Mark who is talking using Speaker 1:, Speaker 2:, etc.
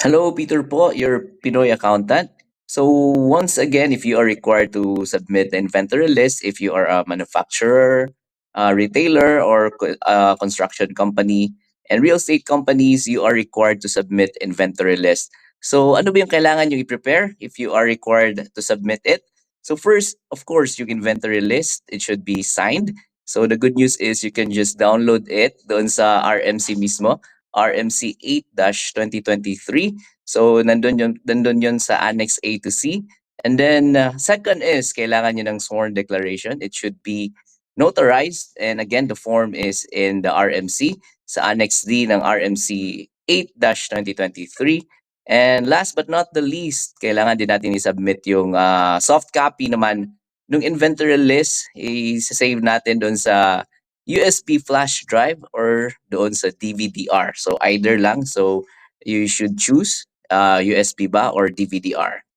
Speaker 1: Hello, Peter po, your Pinoy accountant. So once again, if you are required to submit the inventory list, if you are a manufacturer, a retailer, or a construction company, and real estate companies, you are required to submit inventory list. So ano ba yung kailangan nyo i-prepare if you are required to submit it? So first, of course, yung inventory list, it should be signed. So the good news is you can just download it doon sa RMC mismo. RMC 8-2023. So nandun yun sa Annex A to C. And then second is kailangan nyo ng sworn declaration. It should be notarized. And again, the form is in the RMC sa Annex D ng RMC 8-2023. And last but not the least, kailangan din natin i-submit yung soft copy naman ng inventory list. I-save natin doon sa USB flash drive or doon sa DVD-R. So either lang. So you should choose USB ba or DVD-R.